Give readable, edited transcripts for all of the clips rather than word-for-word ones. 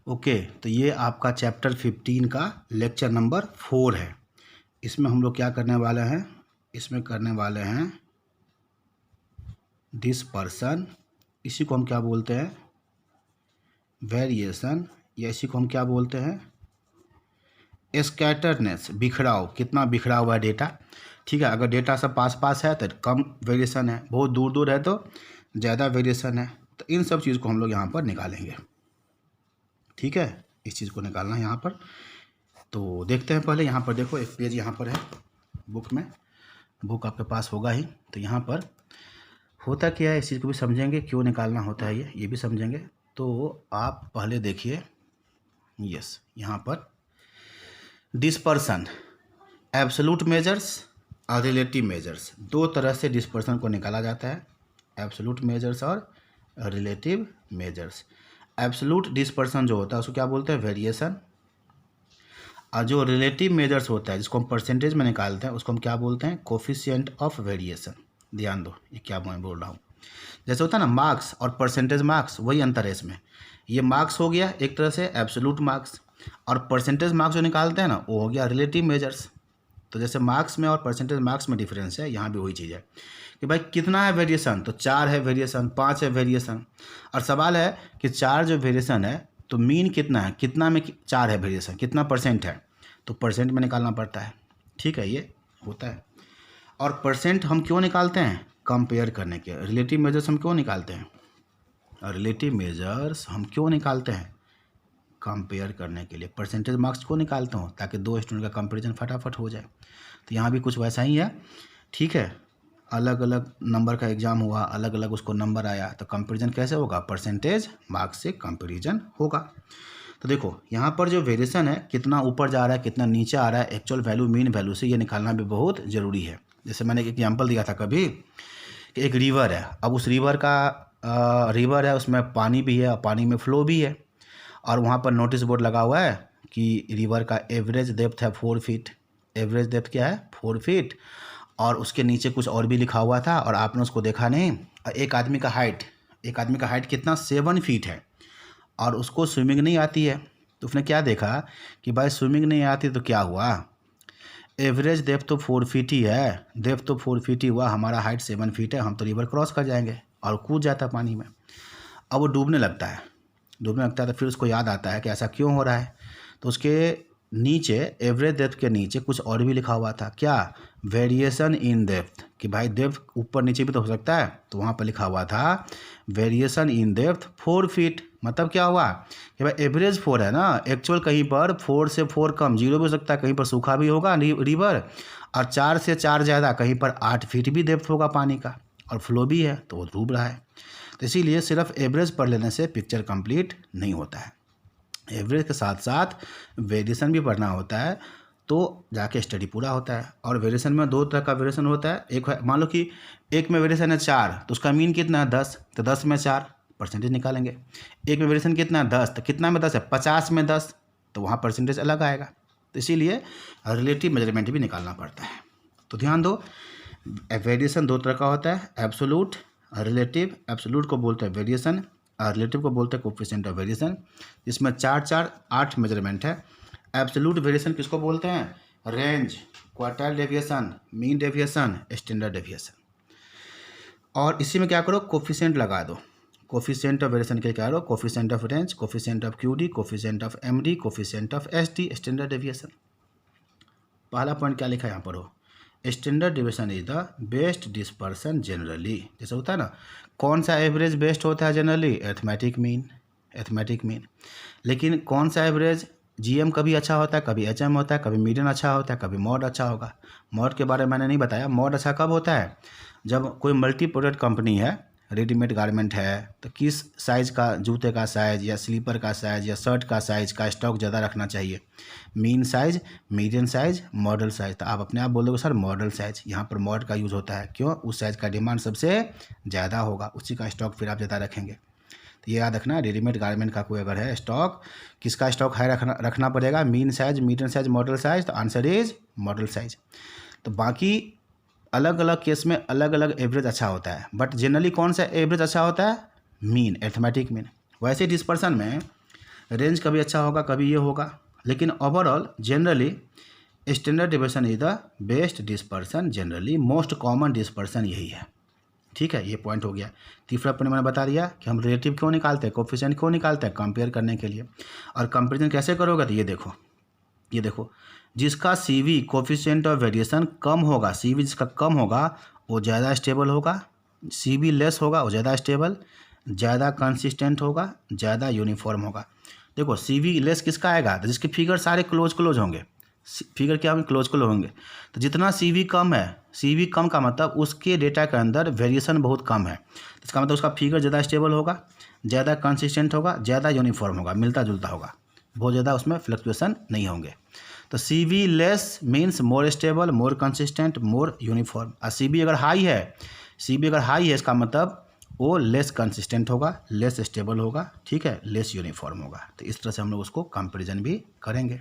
Okay, तो ये आपका चैप्टर 15 का लेक्चर नंबर 4 है। इसमें हम लोग क्या करने वाले हैं, इसमें करने वाले हैं डिस्पर्सन, इसी को हम क्या बोलते हैं, वेरिएशन, या इसी को हम क्या बोलते हैं, स्कैटरनेस, बिखराव, कितना बिखरा हुआ है डेटा। ठीक है, अगर डेटा सब पास पास है तो कम वेरिएशन है, बहुत दूर दूर है तो ज़्यादा वेरिएशन है। तो इन सब चीज़ को हम लोग यहाँ पर निकालेंगे। ठीक है, इस चीज़ को निकालना है यहाँ पर। तो देखते हैं, पहले यहाँ पर देखो, एक पेज यहाँ पर है बुक में, बुक आपके पास होगा ही। तो यहाँ पर होता क्या है, इस चीज़ को भी समझेंगे, क्यों निकालना होता है ये भी समझेंगे। तो आप पहले देखिए, यस, यहाँ पर डिस्पर्सन, एब्सोल्यूट मेजर्स और रिलेटिव मेजर्स, दो तरह से डिस्पर्सन को निकाला जाता है, एब्सोल्यूट मेजर्स और रिलेटिव मेजर्स। एब्सोल्यूट डिस्पर्सन जो होता है उसको क्या बोलते हैं, वेरिएशन, और जो रिलेटिव मेजर्स होता है जिसको हम परसेंटेज में निकालते हैं उसको हम क्या बोलते हैं, कोफिशिएंट ऑफ वेरिएशन। ध्यान दो, ये क्या मैं बोल रहा हूँ, जैसे होता है ना मार्क्स और परसेंटेज मार्क्स, वही अंतर है इसमें। ये मार्क्स हो गया एक तरह से एब्सोल्यूट मार्क्स, और परसेंटेज मार्क्स जो निकालते हैं ना वो हो गया रिलेटिव मेजर्स। तो जैसे मार्क्स में और परसेंटेज मार्क्स में डिफरेंस है, यहाँ भी वही चीज़ है कि भाई कितना है वेरिएशन, तो 4 है वेरिएशन, 5 है वेरिएशन। और सवाल है कि 4 जो वेरिएशन है तो मीन कितना है, कितना में 4 है वेरिएशन, कितना परसेंट है, तो परसेंट में निकालना पड़ता है। ठीक है, ये होता है। और परसेंट हम क्यों निकालते हैं, कंपेयर करने के। रिलेटिव मेजर्स हम क्यों निकालते हैं, रिलेटिव मेजर्स हम क्यों निकालते हैं, कंपेयर करने के लिए। परसेंटेज मार्क्स को निकालता हूँ ताकि दो स्टूडेंट का कंपैरिजन फटाफट हो जाए। तो यहाँ भी कुछ वैसा ही है। ठीक है, अलग अलग नंबर का एग्ज़ाम हुआ, अलग अलग उसको नंबर आया, तो कंपैरिजन कैसे होगा, परसेंटेज मार्क्स से कंपैरिजन होगा। तो देखो यहाँ पर जो वेरिएशन है, कितना ऊपर जा रहा है कितना नीचे आ रहा है, एक्चुअल वैल्यू मीन वैल्यू से, ये निकालना भी बहुत ज़रूरी है। जैसे मैंने एक एग्जाम्पल दिया था कभी कि एक रिवर है, अब उस रिवर का रिवर है, उसमें पानी भी है और पानी में फ्लो भी है, और वहाँ पर नोटिस बोर्ड लगा हुआ है कि रिवर का एवरेज डेप्थ है 4 फीट। एवरेज डेप्थ क्या है, 4 फीट, और उसके नीचे कुछ और भी लिखा हुआ था और आपने उसको देखा नहीं। एक आदमी का हाइट कितना, 7 फीट है, और उसको स्विमिंग नहीं आती है। तो उसने क्या देखा कि भाई स्विमिंग नहीं आती तो क्या हुआ, एवरेज डेप्थ तो 4 फीट ही है, डेप्थ तो 4 फीट ही हुआ, हमारा हाइट 7 फीट है, हम तो रिवर क्रॉस कर जाएंगे, और कूद जाता है पानी में। अब वो डूबने लगता है तो फिर उसको याद आता है कि ऐसा क्यों हो रहा है। तो उसके नीचे, एवरेज डेप्थ के नीचे कुछ और भी लिखा हुआ था, क्या, वेरिएशन इन डेप्थ, कि भाई डेप्थ ऊपर नीचे भी तो हो सकता है। तो वहाँ पर लिखा हुआ था वेरिएशन इन डेप्थ 4 फीट। मतलब क्या हुआ कि भाई एवरेज 4 है ना, एक्चुअल कहीं पर 4 से 4 कम, 0 भी हो सकता है, कहीं पर सूखा भी होगा रिवर, और 4 से 4 ज़्यादा, कहीं पर 8 फीट भी डेप्थ होगा पानी का, और फ्लो भी है, तो वो डूब रहा है। तो इसीलिए सिर्फ एवरेज पढ़ लेने से पिक्चर कंप्लीट नहीं होता है, एवरेज के साथ साथ वेरिएशन भी पढ़ना होता है, तो जाके स्टडी पूरा होता है। और वेरिएशन में 2 तरह का वेरिएशन होता है, एक मान लो कि एक में वेरिएशन है 4, तो उसका मीन कितना है 10, तो 10 में 4 परसेंटेज निकालेंगे। एक में वेरिएशन कितना है 10, तो कितना में 10 है, 50 में 10, तो वहाँ परसेंटेज अलग आएगा। तो इसीलिए रिलेटिव मेजरमेंट भी निकालना पड़ता है। तो ध्यान दो, वेरिएशन 2 तरह का होता है, एब्सोल्यूट, रिलेटिव। एब्सोल्यूट को बोलते हैं वेरिएशन, और रिलेटिव को बोलते हैं कोफिशिएंट ऑफ वेरिएशन, जिसमें 4 मेजरमेंट है। एब्सोल्यूट वेरिएशन किसको बोलते हैं, range, quartile deviation, mean deviation, standard deviation. और इसी में क्या करो, कोफिशिएंट लगा दो। कोफिशिएंट ऑफ वेरिएशन के क्या करो, coefficient of range, coefficient of QD, coefficient of MD, coefficient of SD, standard deviation. पहला पॉइंट क्या लिखा है यहाँ पर हो, standard deviation is the best dispersion generally. जैसे होता है ना, कौन सा एवरेज बेस्ट होता है जनरली, एथमेटिक मीन। लेकिन कौन सा एवरेज, जीएम कभी अच्छा होता है, कभी एचएम होता है, कभी मीडियन अच्छा होता है, कभी मॉड अच्छा होगा। मॉड के बारे में मैंने नहीं बताया, मॉड अच्छा कब होता है, जब कोई मल्टी प्रोडक्ट कंपनी है, रेडीमेड गारमेंट है, तो किस साइज़ का जूते का साइज़ या स्लीपर का साइज़ या शर्ट का साइज़ का स्टॉक ज़्यादा रखना चाहिए, mean size, medium size, model size. तो आप अपने आप बोल दोगे सर मॉडल साइज़, यहाँ पर मॉड का यूज़ होता है, क्यों, उस साइज़ का डिमांड सबसे ज़्यादा होगा, उसी का स्टॉक फिर आप ज़्यादा रखेंगे। तो ये याद रखना, रेडीमेड गारमेंट का कोई अगर है स्टॉक, किसका स्टॉक है रखना पड़ेगा, mean size, medium size, model size. तो आंसर इज मॉडल साइज़। तो बाकी अलग अलग केस में अलग अलग एवरेज अच्छा होता है, बट जनरली कौन सा एवरेज अच्छा होता है, मीन, एर्थमेटिक मीन। वैसे डिस्पर्सन में रेंज कभी अच्छा होगा, कभी ये होगा, लेकिन overall generally standard deviation is the best dispersion, generally most common dispersion यही है। ठीक है, ये पॉइंट हो गया। तीसरा पॉइंट मैंने बता दिया कि हम रिलेटिव क्यों निकालते हैं, कोफिशिएंट क्यों निकालते हैं, कंपेयर करने के लिए। और कंपेरिजन कैसे करोगे, तो ये देखो जिसका CV कोफिशिएंट ऑफ वेरिएशन कम होगा, CV जिसका कम होगा वो ज़्यादा स्टेबल होगा, CV लेस होगा वो ज़्यादा स्टेबल, ज़्यादा कंसिस्टेंट होगा, ज़्यादा यूनिफॉर्म होगा। देखो CV लेस किसका आएगा, तो जिसके फिगर सारे क्लोज होंगे, फिगर क्या होंगे, क्लोज होंगे। तो जितना CV कम है, CV कम का मतलब उसके डेटा के अंदर वेरिएशन बहुत कम है, इसका मतलब उसका फिगर ज़्यादा स्टेबल होगा, ज़्यादा कंसिस्टेंट होगा, ज़्यादा यूनिफॉर्म होगा, मिलता जुलता होगा, बहुत ज़्यादा उसमें फ्लक्चुएसन नहीं होंगे। तो CV less means more stable, more consistent, more uniform. और CV अगर हाई है इसका मतलब वो लेस कंसिस्टेंट होगा, लेस स्टेबल होगा, ठीक है, लेस यूनिफॉर्म होगा। तो इस तरह से हम लोग उसको कंपेरिजन भी करेंगे।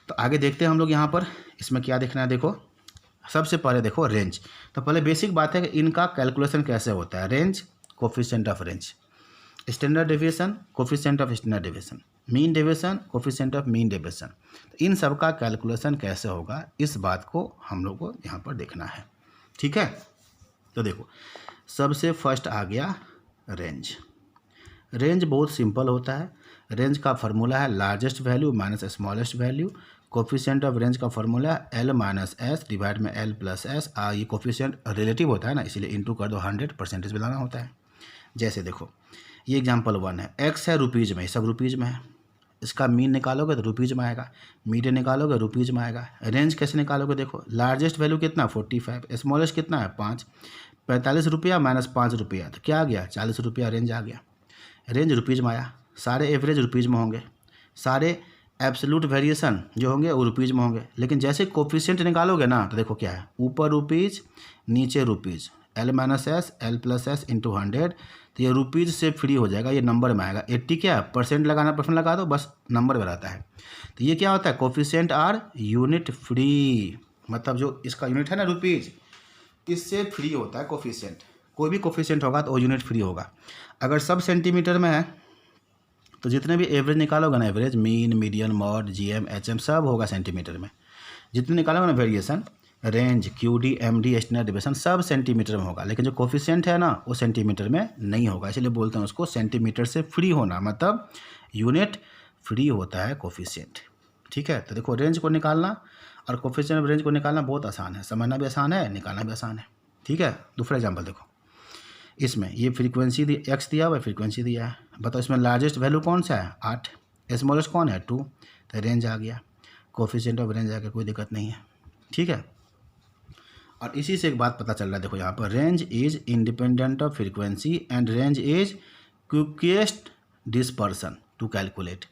तो आगे देखते हैं हम लोग यहाँ पर, इसमें क्या देखना है। देखो सबसे पहले देखो रेंज। तो पहले बेसिक बात है कि इनका कैलकुलेशन कैसे होता है। Range, coefficient of range, standard deviation, coefficient of standard deviation, mean deviation, coefficient of mean deviation. तो इन सब का कैलकुलेशन कैसे होगा, इस बात को हम लोग को यहाँ पर देखना है। ठीक है, तो देखो सबसे फर्स्ट आ गया रेंज। रेंज बहुत सिंपल होता है। रेंज का फार्मूला है largest value minus smallest value. Coefficient of range का formula L minus S divide में L प्लस एस। ये कोफिशिएंट रिलेटिव होता है ना, इसीलिए इंटू कर दो 100% बनाना होता है। जैसे देखो ये एग्जांपल 1 है, x है रुपीज़ में, ये सब रुपीज़ में है। इसका मीन निकालोगे तो रुपीज़ में आएगा, मीडियन निकालोगे रुपीज़ में आएगा। रेंज कैसे निकालोगे, देखो लार्जेस्ट वैल्यू कितना 45, स्मॉलेस्ट कितना है 5, 45 रुपया माइनस 5 रुपया, तो क्या आ गया 40 रुपया रेंज आ गया। रेंज रुपीज़ में आया, सारे एवरेज रुपीज़ में होंगे, सारे एब्सोल्यूट वेरिएशन जो होंगे वो रुपीज़ में होंगे। लेकिन जैसे कोफिशिएंट निकालोगे ना, तो देखो क्या है, ऊपर रुपीज़ नीचे rupees, L minus S L plus S into 100। तो ये रुपीज़ से फ्री हो जाएगा, ये नंबर में आएगा। 80 क्या है, परसेंट लगाना, परसेंट लगा दो, बस नंबर में रहता है। तो ये क्या होता है, कोफिशिएंट आर यूनिट फ्री, मतलब जो इसका यूनिट है ना रुपीज़, इससे फ्री होता है कोफिशिएंट। कोई भी कोफिशिएंट होगा तो वो यूनिट फ्री होगा। अगर सब सेंटीमीटर में है तो जितने भी एवरेज निकालोगे ना, average, mean, median, mod, GM, HM सब होगा सेंटीमीटर में। जितने निकालोगे ना variation, range, QD, MD, standard deviation सब सेंटीमीटर में होगा। लेकिन जो कोफिशिएंट है ना वो सेंटीमीटर में नहीं होगा, इसलिए बोलते हैं उसको सेंटीमीटर से फ्री होना, मतलब यूनिट फ्री होता है कोफिशिएंट। ठीक है, तो देखो रेंज को निकालना और कोफिशिएंट रेंज को निकालना बहुत आसान है, समझना भी आसान है, निकालना भी आसान है। ठीक है, दूसरा एग्जाम्पल देखो, इसमें ये फ्रीक्वेंसी x दिया हुआ है, फ्रीक्वेंसी दिया है। बताओ इसमें लार्जेस्ट वैल्यू कौन सा है 8, स्मॉलेस्ट कौन है 2, तो रेंज आ गया, कोफिशिएंट ऑफ रेंज आ गया, कोई दिक्कत नहीं है। ठीक है, और इसी से एक बात पता चल रहा है, देखो यहाँ पर range is independent of frequency and range is quickest dispersion to calculate.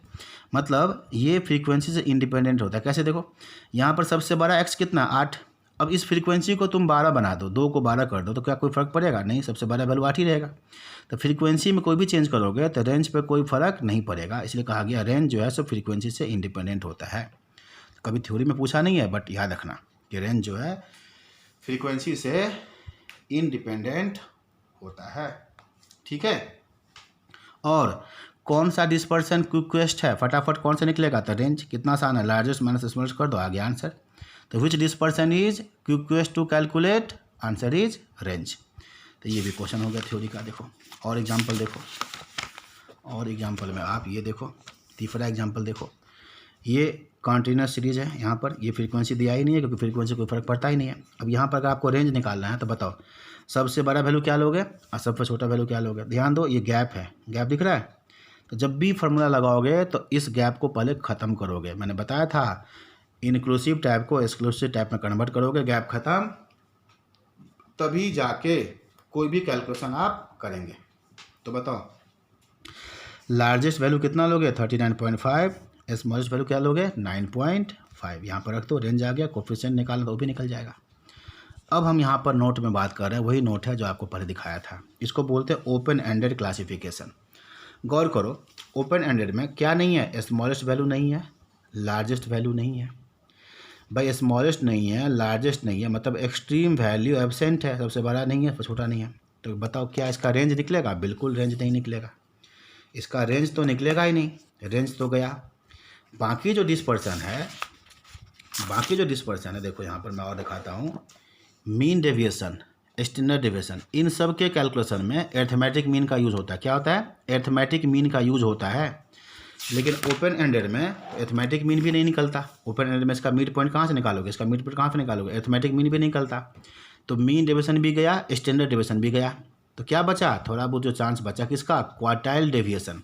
मतलब ये फ्रीक्वेंसी से इंडिपेंडेंट होता है। कैसे, देखो यहाँ पर सबसे बड़ा x कितना 8, अब इस फ्रीक्वेंसी को तुम 12 बना दो, 2 को 12 कर दो, तो क्या कोई फ़र्क पड़ेगा, नहीं, सबसे बड़ा वैल्यू 8 ही रहेगा। तो फ्रीक्वेंसी में कोई भी चेंज करोगे तो रेंज पे कोई फ़र्क नहीं पड़ेगा, इसलिए कहा गया रेंज जो है सो फ्रीक्वेंसी से इंडिपेंडेंट होता है। कभी थ्योरी में पूछा नहीं है, बट याद रखना कि रेंज जो है फ्रीक्वेंसी से इंडिपेंडेंट होता है। ठीक है, और कौन सा डिस्पर्सन क्विकेस्ट है, फटाफट कौन सा निकलेगा, तो रेंज। कितना आसान है, लार्जेस्ट माइनस स्मॉलेस्ट कर दो, आ गया आंसर। तो which dispersion is quickest to calculate, answer is range. तो ये भी क्वेश्चन हो गया थ्योरी का। देखो और एग्जांपल देखो, और एग्जांपल में आप ये देखो, तीसरा एग्जांपल देखो, ये कॉन्टिन्यूस सीरीज है, यहाँ पर ये फ्रीक्वेंसी दिया ही नहीं है क्योंकि फ्रीक्वेंसी कोई फर्क पड़ता ही नहीं है। अब यहाँ पर अगर आपको रेंज निकालना है तो बताओ सबसे बड़ा वैल्यू क्या लोगे और सबसे छोटा वैल्यू क्या लोगे। ध्यान दो, ये गैप है, गैप दिख रहा है, तो जब भी फार्मूला लगाओगे तो इस गैप को पहले ख़त्म करोगे। मैंने बताया था इंक्लूसिव टाइप को एक्सक्लूसिव टाइप में कन्वर्ट करोगे, गैप ख़त्म, तभी जाके कोई भी कैलकुलेशन आप करेंगे। तो बताओ लार्जेस्ट वैल्यू कितना लोगे 39.5, स्मॉलेस्ट वैल्यू क्या लोगे 9.5। यहाँ पर रख दो, रेंज आ गया, कोफिशिएंट निकालना तो वो भी निकल जाएगा। अब हम यहाँ पर नोट में बात कर रहे हैं, वही नोट है जो आपको पहले दिखाया था। इसको बोलते हैं ओपन एंडेड क्लासिफिकेशन। गौर करो, ओपन एंडेड में क्या नहीं है, स्मॉलेस्ट वैल्यू नहीं है, लार्जेस्ट वैल्यू नहीं है। भाई स्मॉलेस्ट नहीं है, लार्जेस्ट नहीं है, मतलब एक्सट्रीम वैल्यू एब्सेंट है, सबसे बड़ा नहीं है, छोटा नहीं है। तो बताओ क्या इसका रेंज निकलेगा, बिल्कुल रेंज नहीं निकलेगा। इसका रेंज तो निकलेगा ही नहीं, रेंज तो गया। बाकी जो डिस्पर्सन है, देखो यहाँ पर मैं और दिखाता हूँ, मीन डेविएशन, स्टैंडर्ड डेविएशन, इन सब के कैलकुलेशन में अरिथमेटिक मीन का यूज़ होता है। क्या होता है? अरिथमेटिक मीन का यूज़ होता है। लेकिन ओपन एंडेड में अरिथमेटिक मीन भी नहीं निकलता। ओपन एंडेड में इसका मिड पॉइंट कहाँ से निकालोगे, इसका मिड पॉइंट कहाँ से निकालोगे? अरिथमेटिक मीन भी नहीं निकलता। तो मीन डेविएशन भी गया, स्टैंडर्ड डेविएशन भी गया। तो क्या बचा? थोड़ा बहुत जो चांस बचा किसका? Quartile deviation.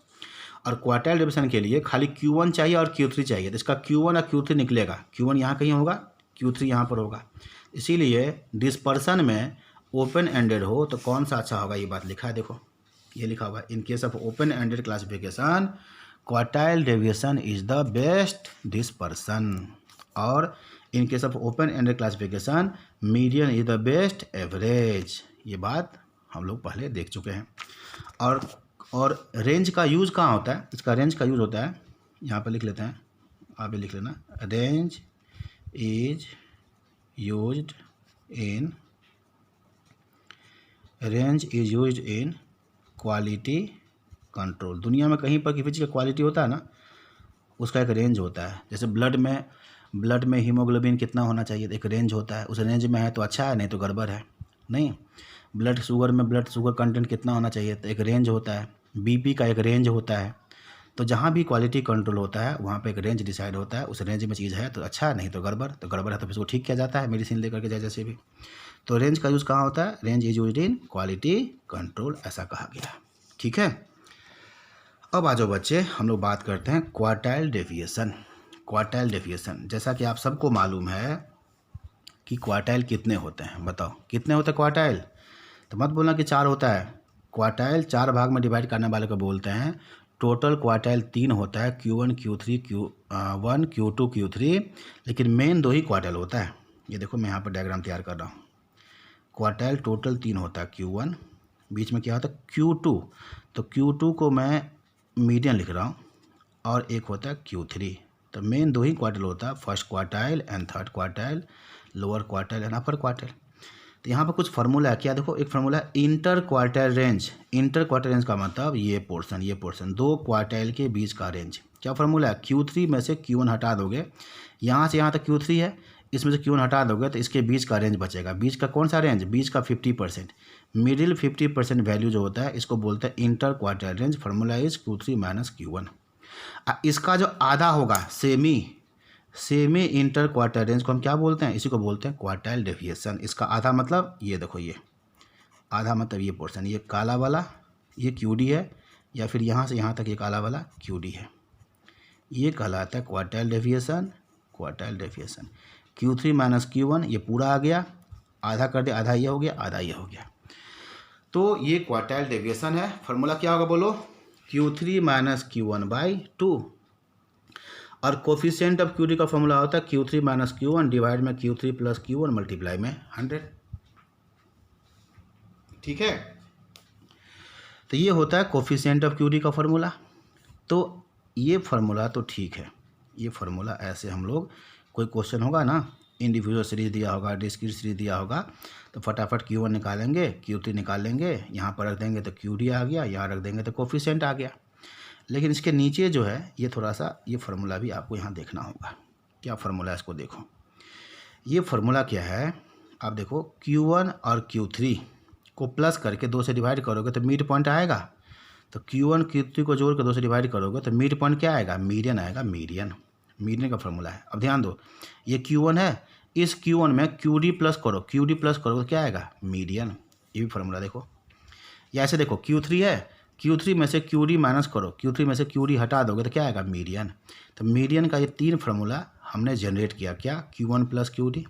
और क्वार्टाइल डेविएशन के लिए खाली Q1 चाहिए और Q3 चाहिए। तो इसका Q1 और Q3 निकलेगा। Q1 यहाँ कहीं होगा, Q3 यहाँ पर होगा। इसीलिए डिस्पर्सन में ओपन एंडेड हो तो कौन सा अच्छा होगा, ये बात लिखा है। देखो ये लिखा हुआ है, in case of open ended classification quartile deviation is the best dispersion, और in case of open ended classification median is the best average. ये बात हम लोग पहले देख चुके हैं। और रेंज का यूज़ कहाँ होता है? इसका रेंज का यूज़ होता है, यहाँ पर लिख लेते हैं, आप भी लिख लेना, range is used in quality control. दुनिया में कहीं पर किसी चीज़ का क्वालिटी होता है ना, उसका एक रेंज होता है। जैसे ब्लड में हीमोग्लोबिन कितना होना चाहिए, एक रेंज होता है। उस रेंज में है तो अच्छा है, नहीं तो गड़बड़ है। नहीं, ब्लड शुगर कंटेंट कितना होना चाहिए, तो एक रेंज होता है। बीपी का एक रेंज होता है। तो जहाँ भी क्वालिटी कंट्रोल होता है वहाँ पे एक रेंज डिसाइड होता है। उस रेंज में चीज़ है तो अच्छा, नहीं तो गड़बड़। तो गड़बड़ है तो फिर उसको ठीक किया जाता है मेडिसिन लेकर के, जैसे भी। तो रेंज का यूज़ कहाँ होता है? Range is used in quality control, ऐसा कहा गया। ठीक है, अब आ जाओ बच्चे, हम लोग बात करते हैं क्वार्टाइल डेविएशन। क्वार्टाइल डेविएशन, जैसा कि आप सबको मालूम है कि क्वार्टाइल कितने होते हैं, बताओ कितने होते हैं क्वार्टाइल? तो मत बोलना कि 4 होता है। क्वार्टाइल 4 भाग में डिवाइड करने वाले को बोलते हैं। टोटल क्वार्टाइल 3 होता है, Q1 Q3 Q1 Q2 Q3, लेकिन मेन 2 ही क्वार्टाइल होता है। ये देखो मैं यहाँ पर डायग्राम तैयार कर रहा हूँ। क्वार्टाइल टोटल 3 होता है, Q1, बीच में क्या होता है Q2, तो Q2 को मैं मीडियन लिख रहा हूँ, और एक होता है Q3। तो मेन 2 ही क्वार्टाइल होता है, first quartile and third quartile, lower quartile and upper quartile. तो यहाँ पर कुछ फार्मूला है। क्या देखो, एक फार्मूला है inter quartile range. Inter quartile range का मतलब ये पोर्शन 2 क्वार्टाइल के बीच का रेंज। क्या फार्मूला है? Q3 में से Q1 हटा दोगे, यहाँ से यहाँ तक Q3 है, इसमें से Q1 हटा दोगे तो इसके बीच का रेंज बचेगा। बीच का कौन सा रेंज? बीच का 50%, मिडिल 50% वैल्यू जो होता है इसको बोलते हैं inter quartile range. Formula is Q3 minus Q1। इसका जो आधा होगा, सेमी इंटर क्वार्टाइल रेंज को हम क्या बोलते हैं? इसी को बोलते हैं क्वार्टाइल डेविएशन। इसका आधा मतलब ये देखो, ये आधा मतलब ये पोर्शन, ये काला वाला ये QD है, या फिर यहाँ से यहाँ तक ये काला वाला QD है। ये कहलाता है quartile deviation. Quartile deviation Q3 minus Q1, ये पूरा आ गया, आधा कर दे, आधा ये हो गया, आधा ये हो गया। तो ये क्वार्टाइल डेविएशन है। फार्मूला क्या होगा बोलो? Q3 minus Q1/2। और कोफिशिएंट ऑफ QD का फॉर्मूला होता है Q3 माइनस Q1 डिवाइड में Q3 प्लस Q1 मल्टीप्लाई में 100। ठीक है, तो ये होता है कोफिशिएंट ऑफ QD का फॉर्मूला। तो ये फार्मूला तो ठीक है, ये फार्मूला ऐसे हम लोग, कोई क्वेश्चन होगा ना, इंडिविजुअल सीरीज दिया होगा, डिस्क्रीट सीरीज दिया होगा, तो फटाफट Q1 निकालेंगे, Q3 निकाल लेंगे, यहाँ पर रख देंगे तो QD आ गया, यहाँ रख देंगे तो कोफिशिएंट आ गया। लेकिन इसके नीचे जो है ये थोड़ा सा, ये फार्मूला भी आपको यहाँ देखना होगा। क्या फार्मूला है इसको देखो। ये फार्मूला क्या है, आप देखो Q1 और Q3 को प्लस करके 2 से डिवाइड करोगे तो मिड पॉइंट आएगा। तो Q1 Q3 को जोड़ के 2 से डिवाइड करोगे तो मिड पॉइंट क्या आएगा? मीडियन आएगा। मीडियन का फार्मूला है। अब ध्यान दो, ये Q1 है, इस Q1 में QD प्लस करो तो क्या आएगा? मीडियन। ये भी फार्मूला देखो। या ऐसे देखो, Q3 है, Q3 में से QD माइनस करो, Q3 में से QD हटा दोगे तो क्या आएगा? मीडियन। तो मीडियन का ये 3 फार्मूला हमने जनरेट किया। क्या? Q1 plus QD,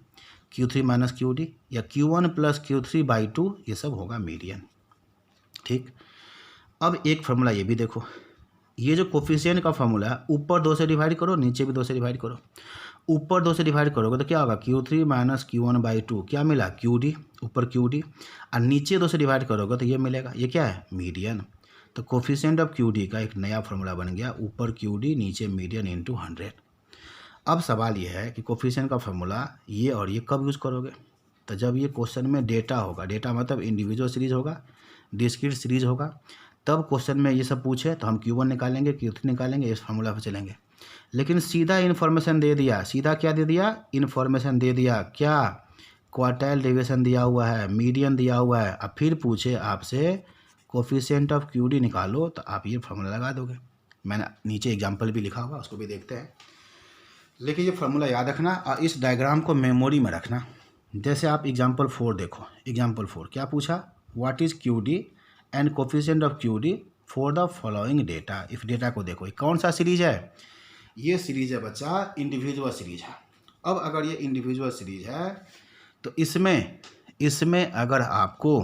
Q3 minus QD, या Q1 प्लस Q3/2, ये सब होगा मीडियन। ठीक, अब एक फार्मूला ये भी देखो, ये जो कोफिशिएंट का फार्मूला है, ऊपर 2 से डिवाइड करो, नीचे भी 2 से डिवाइड करो। ऊपर 2 से डिवाइड करोगे तो क्या होगा? Q3 माइनस Q1/2, क्या मिला? QD, ऊपर QD, और नीचे 2 से डिवाइड करोगे तो ये मिलेगा। ये क्या है? मीडियन। तो कोफिशिएंट ऑफ QD का एक नया फार्मूला बन गया, ऊपर QD नीचे मीडियन इंटू 100। अब सवाल ये है कि कोफिशिएंट का फार्मूला ये और ये कब यूज़ करोगे? तो जब ये क्वेश्चन में डेटा होगा, डेटा मतलब इंडिविजुअल सीरीज होगा, डिस्क्रीट सीरीज होगा, तब क्वेश्चन में ये सब पूछे तो हम Q1 निकालेंगे, Q3 निकालेंगे, इस फार्मूला पर चलेंगे। लेकिन सीधा इन्फॉर्मेशन दे दिया, सीधा क्या दे दिया, इन्फॉर्मेशन दे दिया, क्या क्वार्टाइल डेविएशन दिया हुआ है, मीडियन दिया हुआ है, अब फिर पूछे आपसे कोफिशिएंट ऑफ QD निकालो, तो आप ये फार्मूला लगा दोगे। मैंने नीचे एग्जांपल भी लिखा हुआ, उसको भी देखते हैं। लेकिन ये फार्मूला याद रखना और इस डायग्राम को मेमोरी में रखना। जैसे आप एग्जांपल 4 देखो, एग्जांपल 4 क्या पूछा, what is QD and coefficient of QD for the following data. इस डेटा को देखो, कौन सा सीरीज है, ये सीरीज है बच्चा, इंडिविजुअल सीरीज है। अब अगर ये इंडिविजुअल सीरीज है तो इसमें अगर आपको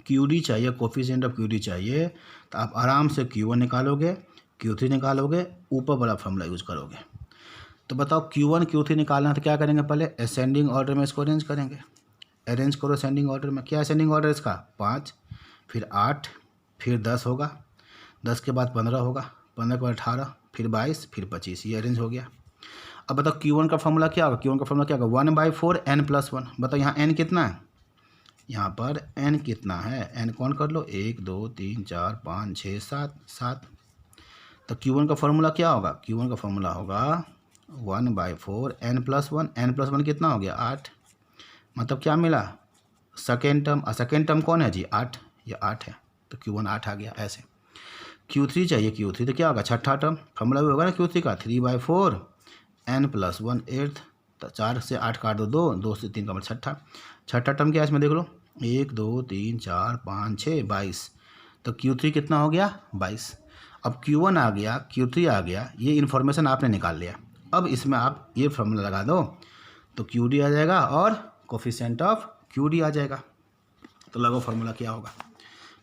QD चाहिए, कोफिशिएंट ऑफ QD चाहिए, तो आप आराम से Q1 निकालोगे, Q3 निकालोगे, ऊपर वाला फॉर्मूला यूज़ करोगे। तो बताओ Q1 Q3 निकालना तो क्या करेंगे, पहले असेंडिंग ऑर्डर में इसको अरेंज करेंगे। अरेंज करो असेंडिंग ऑर्डर में। क्या असेंडिंग ऑर्डर इसका, 5, फिर 8, फिर 10 होगा, 10 के बाद 15 होगा, 15 के बाद 18, फिर 22, फिर 25, ये अरेंज हो गया। अब बताओ Q1 का फॉर्मूला क्या होगा, Q1 का फॉर्मूला क्या होगा, 1/4 n+1। बताओ यहाँ n कितना है, यहाँ पर n कितना है, n कौन कर लो, 1 2 3 4 5 6 7 7। तो Q1 का फॉर्मूला क्या होगा, Q1 का फॉर्मूला होगा 1/4 n+1। n+1 कितना हो गया, 8। मतलब क्या मिला, सेकेंड टर्म। और सेकेंड टर्म कौन है जी, 8, ये 8 है, तो Q1 8 आ गया। ऐसे Q3 चाहिए, Q3 तो क्या होगा, छठा टर्म। फॉर्मूला भी होगा ना Q3 का, 3/4 n+1 8। तो 4 से 8 काट दो, 2, 2 से 3 का मतलब छठा। छठा टर्म क्या है इसमें देख लो, 1 2 3 4 5 6 22। तो Q3 कितना हो गया, 22। अब Q1 आ गया, Q3 आ गया, ये इन्फॉर्मेशन आपने निकाल लिया। अब इसमें आप ये फार्मूला लगा दो तो QD आ जाएगा और कोफिशिएंट ऑफ QD आ जाएगा। तो लगो फार्मूला क्या होगा,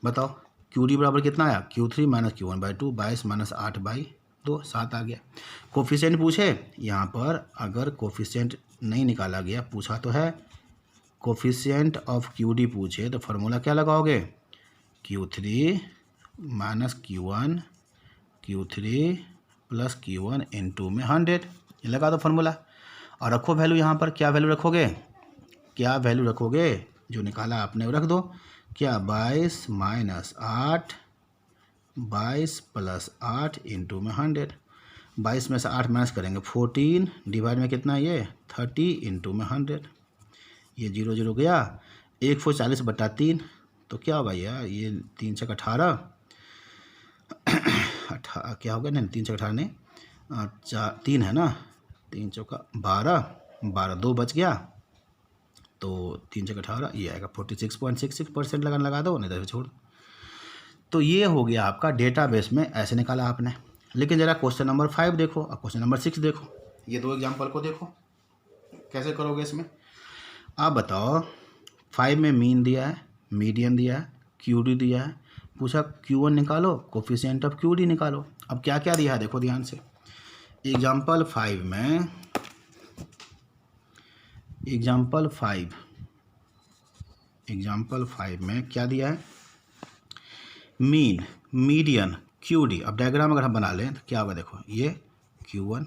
बताओ। QD बराबर कितना आया, Q3 - Q1/2, 22 - 8/2, 7 आ गया। कोफिशिएंट पूछे, यहाँ पर अगर कोफिशिएंट नहीं निकाला गया, पूछा तो है कोफिशिएंट ऑफ QD पूछे, तो फार्मूला क्या लगाओगे, Q3 - Q1, Q3 + Q1 × 2 में 100, ये लगा दो फार्मूला। और रखो वैल्यू, यहाँ पर क्या वैल्यू रखोगे, क्या वैल्यू रखोगे, जो निकाला आपने वो रख दो। क्या, 22 - 8, 22 + 8 × 100। 22 में से 8 माइनस करेंगे, 14, डिवाइड में कितना, ये 30 × 100। ये 0 0 गया, 140/3। तो क्या होगा यार, ये 3 × 18, क्या होगा ना, 3 × 18 नहीं, 3 है ना, 3 × 12, 12 2 बच गया, तो 3 × 18 ये आएगा 46.66% लगा दो, नहीं तो छोड़। तो ये हो गया आपका डेटाबेस में, ऐसे निकाला आपने। लेकिन ज़रा क्वेश्चन नंबर 5 देखो और क्वेश्चन नंबर 6 देखो, ये दो एग्जाम्पल को देखो कैसे करोगे इसमें। आप बताओ, 5 में मीन दिया है, मीडियन दिया है, QD दिया है, पूछा Q1 निकालो, कोफिशिएंट ऑफ QD निकालो। अब क्या क्या दिया है देखो ध्यान से। एग्जाम्पल 5 में, एग्जाम्पल 5 में क्या दिया है, मीन, मीडियन, QD। अब डायग्राम अगर हम बना लें तो क्या होगा, देखो ये Q1,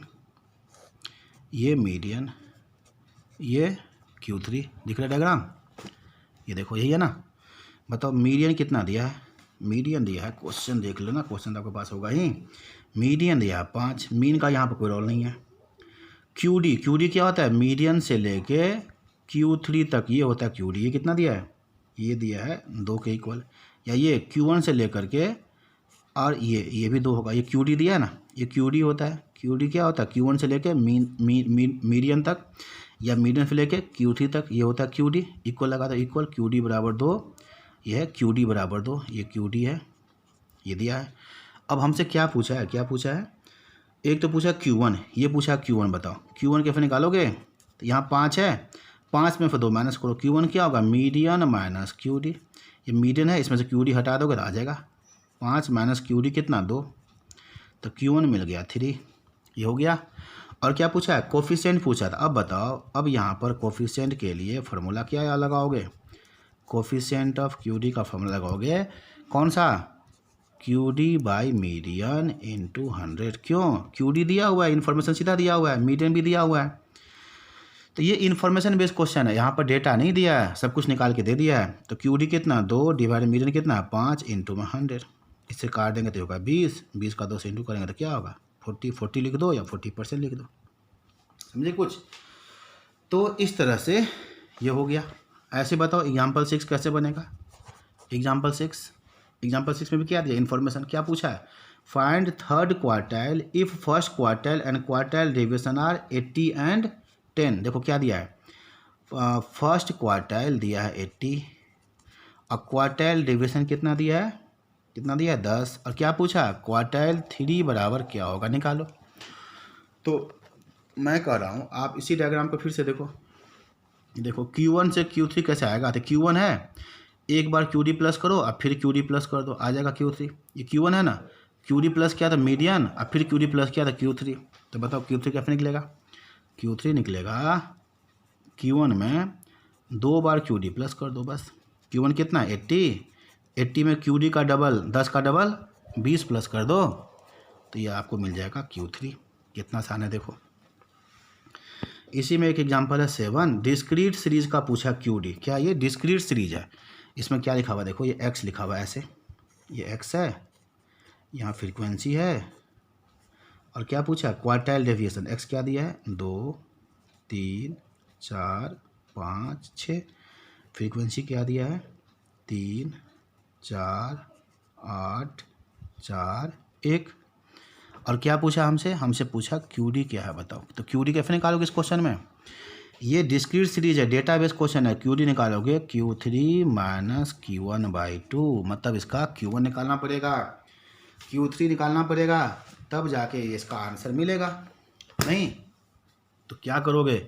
ये मीडियन, ये Q3, दिख रहा है डायग्राम, ये देखो यही है ना। बताओ मीडियन कितना दिया है, मीडियन दिया है, क्वेश्चन देख लो ना, क्वेश्चन तो आपके पास होगा ही। मीडियन दिया है 5, मीन का यहाँ पर कोई रोल नहीं है। QD क्या होता है, मीडियन से लेके Q3 तक ये होता है QD। ये कितना दिया है, ये दिया है 2 के इक्वल। या ये Q1 से लेकर के, और ये भी 2 होगा, ये QD दिया है ना, ये QD होता है। QD क्या होता है, Q1 से लेके मीडियन तक, या मीडियन से लेके Q3 तक, ये होता है QD। इक्वल लगा दो, इक्वल, QD = 2, ये है QD = 2, ये QD है, ये दिया है। अब हमसे क्या पूछा है, क्या पूछा है, एक तो पूछा Q1, ये पूछा Q1। बताओ Q1 कैसे निकालोगे, तो यहाँ 5 है, 5 में फिर 2 माइनस करो, Q1 क्या होगा, मीडियन - QD। ये मीडियन है, इसमें से QD हटा दोगे तो आ जाएगा 5 - QD कितना, 2। तो Q1 मिल गया 3, ये हो गया। और क्या पूछा है, कोफिशिएंट पूछा था। अब बताओ, अब यहाँ पर कोफिशिएंट के लिए फार्मूला क्या लगाओगे, कोफिशिएंट ऑफ QD का फार्मूला लगाओगे, कौन सा, QD/मीडियन × 100। क्यों, QD दिया हुआ है, इन्फॉर्मेशन सीधा दिया हुआ है, मीडियन भी दिया हुआ है। तो ये इन्फॉर्मेशन बेस्ड क्वेश्चन है, यहाँ पर डेटा नहीं दिया है, सब कुछ निकाल के दे दिया है। तो QD कितना, 2, डिवाइड मीडियन कितना, 5 × 100। इससे काट देंगे तो होगा 20, 20 का 2 से इंटू करेंगे तो क्या होगा 40, 40 लिख दो या 40% लिख दो, समझे कुछ। तो इस तरह से ये हो गया। ऐसे बताओ एग्जाम्पल 6 कैसे बनेगा। एग्जाम्पल 6 में भी क्या दिया इन्फॉर्मेशन, क्या पूछा है, find third quartile if first quartile and quartile deviation are 80 and 10। देखो क्या दिया है, फर्स्ट क्वार्टाइल दिया है 80 और क्वार्टाइल डेविएशन कितना दिया है, 10, और क्या पूछा क्वार्टाइल 3 बराबर क्या होगा निकालो। तो मैं कह रहा हूँ आप इसी डायग्राम को फिर से देखो Q1 से Q3 कैसे आएगा, तो Q1 है, एक बार QD प्लस करो और फिर QD प्लस कर दो, आ जाएगा Q3। ये Q1 है ना, QD प्लस किया था मीडियन और फिर QD प्लस किया था Q3, तो बताओ Q3 कैसे निकलेगा, Q3 निकलेगा Q1 में 2 बार QD प्लस कर दो बस। Q1 कितना 80 में QD का डबल 10 का डबल 20 प्लस कर दो, तो ये आपको मिल जाएगा Q3। कितना आसान है देखो। इसी में एक एग्जांपल है 7, डिस्क्रीट सीरीज का पूछा QD, क्या ये डिस्क्रीट सीरीज है। इसमें क्या लिखा हुआ देखो, ये x लिखा हुआ है ऐसे, ये x है, यहाँ फ्रीक्वेंसी है और क्या पूछा क्वार्टाइल डेविएशन, x क्या दिया है 2, 3, 4, 5, 6, फ्रीक्वेंसी क्या दिया है 3, 4, 8, 4, 1, और क्या पूछा हमसे पूछा QD क्या है बताओ। तो QD कैसे निकालोगे इस क्वेश्चन में, ये डिस्क्रीट सीरीज है, डेटाबेस क्वेश्चन है, QD निकालोगे Q3 माइनस Q1/2, मतलब इसका Q1 निकालना पड़ेगा, Q3 निकालना पड़ेगा, तब जाके इसका आंसर मिलेगा। नहीं तो क्या करोगे,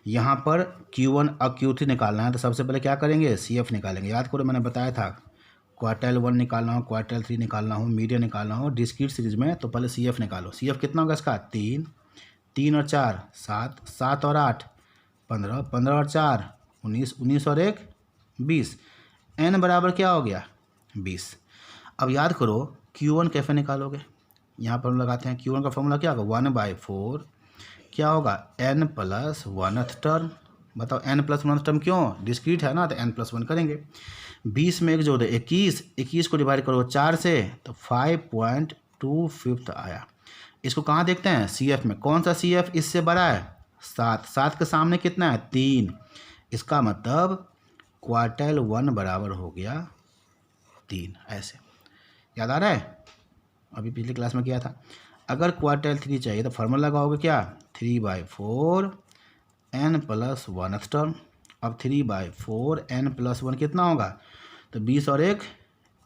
यहाँ पर Q1 और Q3 निकालना है तो सबसे पहले क्या करेंगे CF निकालेंगे। याद करो मैंने बताया था क्वार्टाइल 1 निकालना हो, क्वार्टाइल 3 निकालना हो, मीडियन निकालना हो डिस्क्रीट सीरीज में, तो पहले CF निकालो। CF कितना होगा इसका 3, 3 और 4 7, 7 और 8 15, 15 और 4 19, 19 और 1 20, n बराबर क्या हो गया 20। अब याद करो Q1 कैसे निकालोगे, यहाँ पर हम लगाते हैं Q1 का फॉर्मूला क्या होगा 1/4 क्या होगा n प्लस 1th टर्म। बताओ n प्लस 1th टर्म क्यों, डिस्क्रीट है ना तो n प्लस 1 करेंगे। 20 में एक जोड़ दे 21, 21 को डिवाइड करो 4 से तो 5.25 आया। इसको कहाँ देखते हैं CF में, कौन सा CF इससे बड़ा है 7, 7 के सामने कितना है 3, इसका मतलब क्वार्टाइल 1 बराबर हो गया 3। ऐसे याद आ रहा है, अभी पिछली क्लास में किया था। अगर क्वार्टाइल 3 चाहिए तो फार्मूला लगाओगे क्या 3/4 n प्लस 1th टर्म। अब 3/4 n प्लस 1 कितना होगा, तो 20 और 1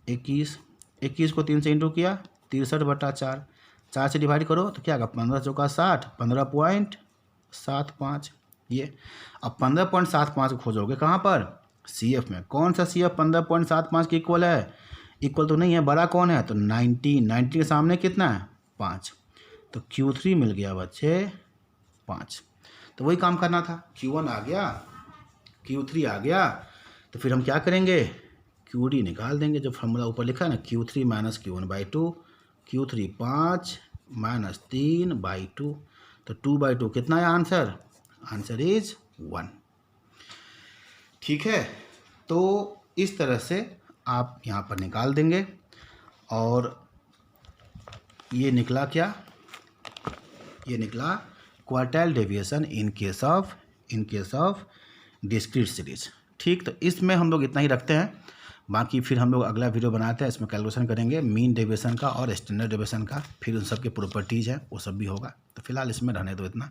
21, 21 को 3 से इंटू किया 63/4, 4 से डिवाइड करो तो क्या होगा 15 चौका 60, 15.75 ये। अब 15.75 को खोजोगे कहाँ पर CF में, कौन सा CF 15.75 के इक्वल है, इक्वल तो नहीं है, बड़ा कौन है तो 90 के सामने कितना है 5, तो Q3 मिल गया बच्चे 5। तो वही काम करना था, Q1 आ गया Q3 आ गया, तो फिर हम क्या करेंगे QD निकाल देंगे, जो फार्मूला ऊपर लिखा है ना Q3 minus Q1/2, Q3 5 minus 3/2, तो 2/2 कितना है आंसर, आंसर इज 1। ठीक है, तो इस तरह से आप यहाँ पर निकाल देंगे। और ये निकला क्या, ये निकला quartile deviation in case of discrete series. ठीक, तो इसमें हम लोग इतना ही रखते हैं, बाकी फिर हम लोग अगला वीडियो बनाते हैं, इसमें कैलकुलेशन करेंगे मीन डेविएशन का और स्टैंडर्ड डेविएशन का, फिर उन सब के प्रॉपर्टीज़ हैं वो सब भी होगा। तो फिलहाल इसमें रहने दो इतना।